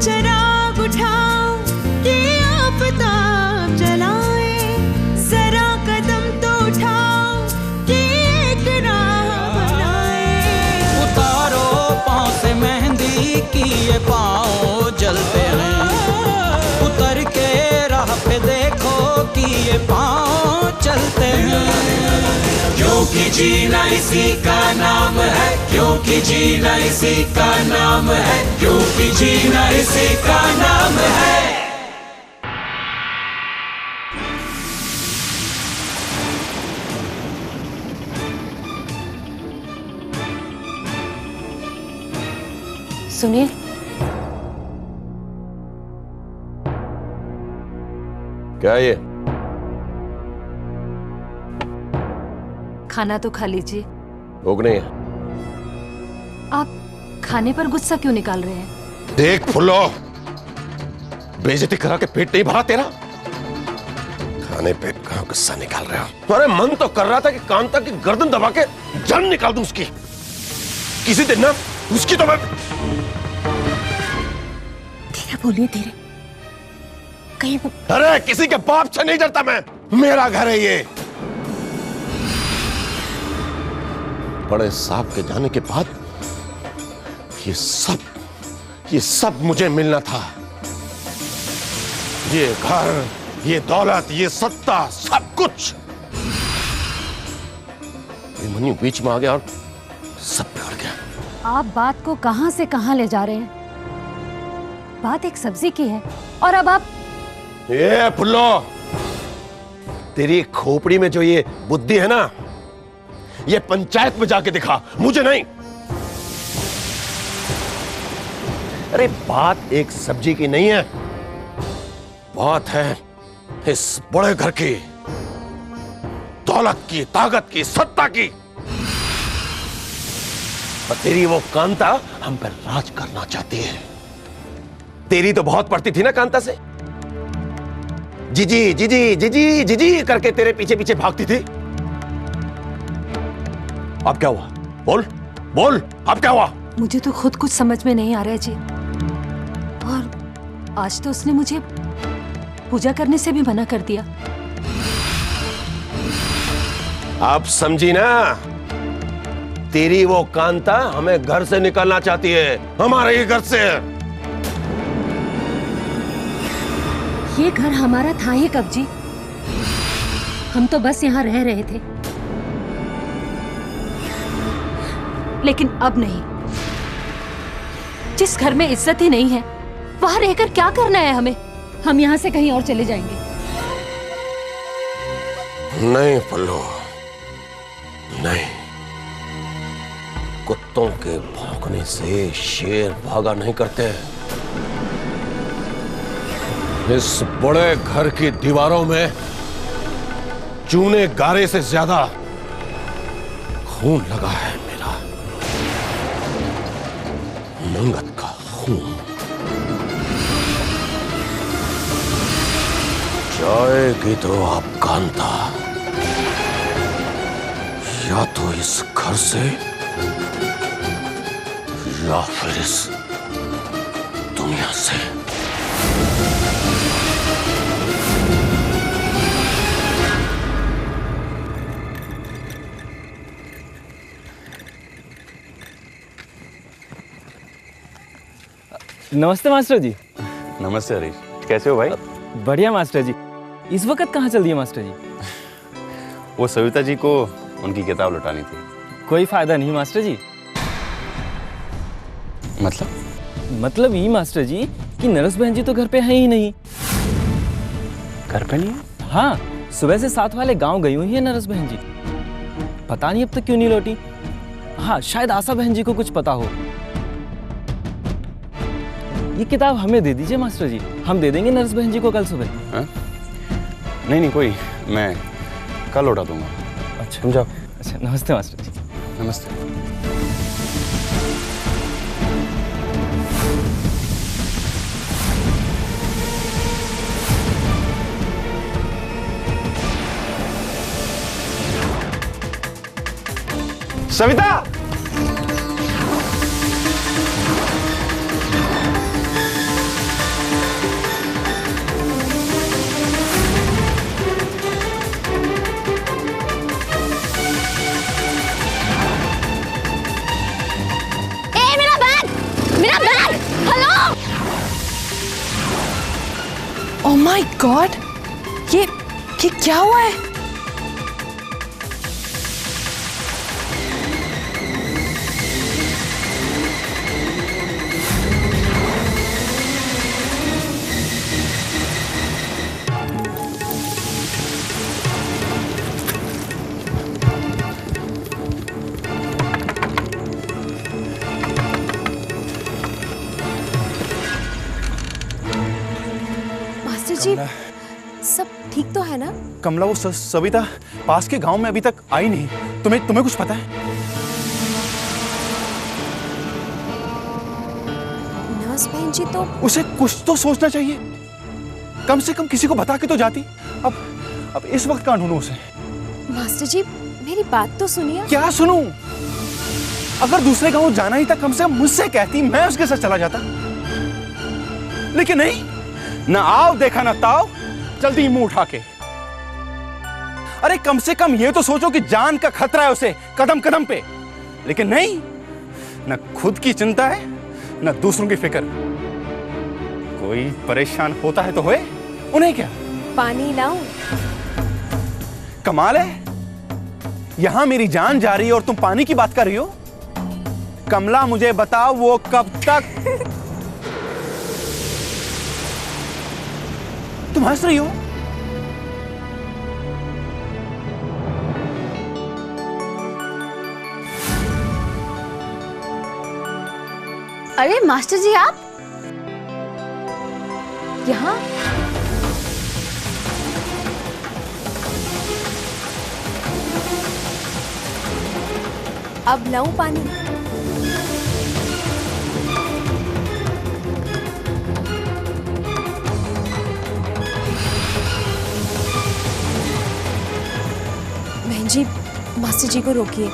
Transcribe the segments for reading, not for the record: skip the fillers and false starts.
चिराग उठाओ कि आफताब जलाए, जरा कदम तो उठाओ कि एक राह बनाए। उतारो पाँव से मेहंदी की ये पाँव जलते हैं, उतर के राह पे देखो कि ये पाँव चलते हैं। क्योंकि जीना इसी का नाम है, क्योंकि जीना इसी का नाम है, क्योंकि जीना इसी का नाम है। सुनिए, क्या ये? खाना तो खा लीजिए। भूख नहीं है? आप खाने पर गुस्सा क्यों निकाल रहे हैं? देख फुल्लो, बेइज्जती करा के पेट नहीं भरा तेरा? खाने पे कहाँ गुस्सा निकाल रहे हो? तुम्हारे मन तो कर रहा था कि कांता की गर्दन दबा के जान निकाल दूं उसकी। किसी दिन ना उसकी तो मैं। धीरे बोलिए, धीरे। कहीं अरे किसी के बाप से नहीं डरता मैं, मेरा घर है ये। बड़े साहब के जाने के बाद ये सब मुझे मिलना था। ये घर, ये दौलत, ये सत्ता, सब कुछ। ये मनी बीच में आ गया और सब बिगड़ गया। आप बात को कहां से कहां ले जा रहे हैं? बात एक सब्जी की है और अब आप। ये फुल्लो, तेरी खोपड़ी में जो ये बुद्धि है ना, ये पंचायत में जाके दिखा, मुझे नहीं। अरे बात एक सब्जी की नहीं है, बात है इस बड़े घर की, दौलत की, ताकत की, सत्ता की। और तेरी वो कांता हम पर राज करना चाहती है। तेरी तो बहुत पड़ती थी ना कांता से, जीजी जीजी जीजी जीजी करके तेरे पीछे पीछे भागती थी। अब क्या हुआ? बोल बोल, अब क्या हुआ? मुझे तो खुद कुछ समझ में नहीं आ रहा है जी। और आज तो उसने मुझे पूजा करने से भी मना कर दिया। आप समझी ना, तेरी वो कांता हमें घर से निकालना चाहती है, हमारे ही घर से। ये घर हमारा था ही कब जी? हम तो बस यहाँ रह रहे थे, लेकिन अब नहीं। जिस घर में इज्जत ही नहीं है, वहां रहकर क्या करना है हमें? हम यहाँ से कहीं और चले जाएंगे। नहीं पल्लो, नहीं। कुत्तों के भौंकने से शेर भागा नहीं करते। इस बड़े घर की दीवारों में चूने गारे से ज्यादा खून लगा है मेरा, मंगत का खून। जाएगी तो आप कांता, या तो इस घर से या फिर इस दुनिया से। नमस्ते मास्टर जी। नमस्ते हरीश, कैसे हो भाई? बढ़िया मास्टर जी। इस वक्त कहाँ चल दिए मास्टर जी? वो सविता जी को उनकी किताब लौटानी थी। कोई फायदा नहीं मास्टर जी। मतलब ये मास्टर जी कि नरस बहन जी तो घर पे है ही नहीं। घर पे नहीं? हाँ, सुबह से साथ वाले गांव गई हुई है नरस बहन जी। पता नहीं अब तक क्यों नहीं लौटी। हाँ, शायद आशा बहन जी को कुछ पता हो। ये किताब हमें दे दीजिए मास्टर जी, हम दे देंगे नरस बहन जी को कल सुबह। हाँ? नहीं कोई, मैं कल लौटा दूंगा। अच्छा तुम जाओ। अच्छा, नमस्ते मास्टर जी। नमस्ते। सविता! माय गॉड, ये क्या हुआ है? मास्टर जी, सब ठीक तो है ना? कमला, वो सविता पास के गांव में अभी तक आई नहीं। तुम्हें कुछ पता है? नर्स बहन जी तो उसे कुछ तो सोचना चाहिए, कम से कम किसी को बता के तो जाती। अब इस वक्त कहाँ ढूंढूं उसे? मास्टर जी, मेरी बात तो सुनिए। क्या सुनूं? अगर दूसरे गांव जाना ही था, कम से कम मुझसे कहती, मैं उसके साथ चला जाता। लेकिन नहीं, ना आओ देखा ना ताओ, जल्दी मुंह उठा के। अरे कम से कम ये तो सोचो कि जान का खतरा है उसे कदम कदम पे। लेकिन नहीं, ना खुद की चिंता है, ना दूसरों की फिक्र। कोई परेशान होता है तो होए, उन्हें क्या? पानी लाऊं? कमाल है, यहां मेरी जान जा रही है और तुम पानी की बात कर रही हो। कमला, मुझे बताओ, वो कब तक? तुम हंस रही हो? अरे मास्टर जी, आप यहाँ? अब लाऊं पानी? बहन जी, मास्टर जी को रोकिए,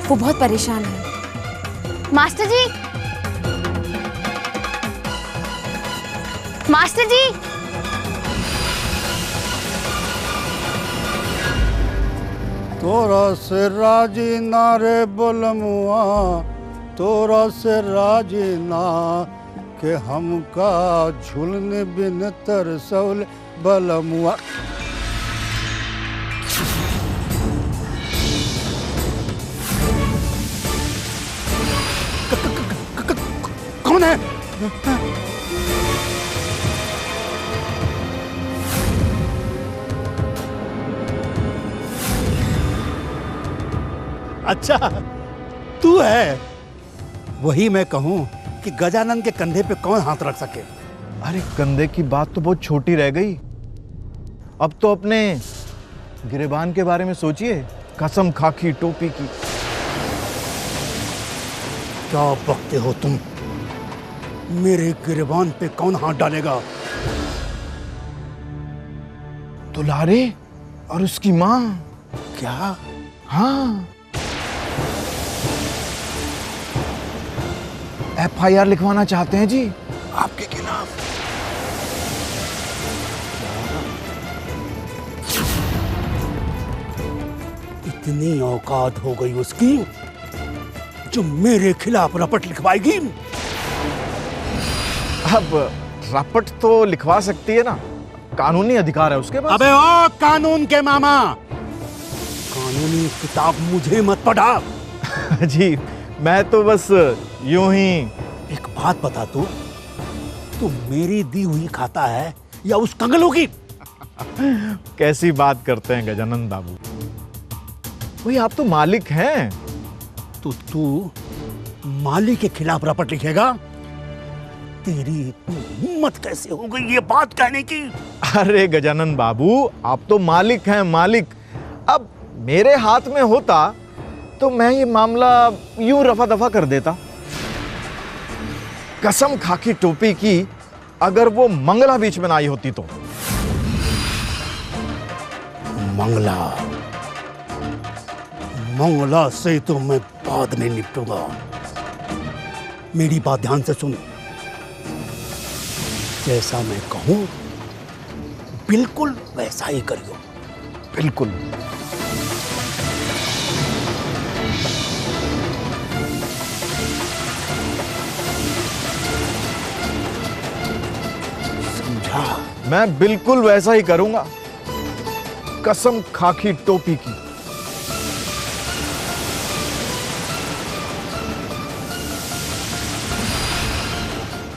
वो बहुत परेशान है। मास्टर जी, मास्टर जी! तोरा से राजी ना रे बोलमुआ, तोरा से राजी ना के हमका झुलन बिन तरसौल बलमुआ। कौन है? अच्छा, तू है? वही मैं कहूं कि गजानन के कंधे पे कौन हाथ रख सके। अरे कंधे की बात तो बहुत छोटी रह गई, अब तो अपने गिरेबान के बारे में सोचिए, कसम खाकी टोपी की। क्या बकते हो तुम? मेरे गिरेबान पे कौन हाथ डालेगा? दुलारे और उसकी माँ। क्या? हाँ, FIR लिखवाना चाहते हैं जी आपके खिलाफ। इतनी औकात हो गई उसकी जो मेरे खिलाफ रपट लिखवाएगी? अब रपट तो लिखवा सकती है ना, कानूनी अधिकार है उसके पास। अबे ओ कानून के मामा, कानूनी किताब मुझे मत पढ़ा। जी, मैं तो बस यूं ही। एक बात बता, तू मेरी दी हुई खाता है या उस कंगलों की? कैसी बात करते हैं गजानन बाबू, वही आप तो मालिक हैं। तो तू मालिक के खिलाफ रपट लिखेगा? तेरी इतनी हिम्मत कैसे हो गई ये बात कहने की? अरे गजानन बाबू, आप तो मालिक हैं, मालिक। अब मेरे हाथ में होता तो मैं ये मामला यूं रफा दफा कर देता। कसम खाकी टोपी की, अगर वो मंगला बीच में ना आई होती तो। मंगला से तो मैं बाद में निपटूंगा। मेरी बात ध्यान से सुन, जैसा मैं कहूं बिल्कुल वैसा ही करियो। बिल्कुल। समझा? मैं बिल्कुल वैसा ही करूंगा, कसम खाकी टोपी की।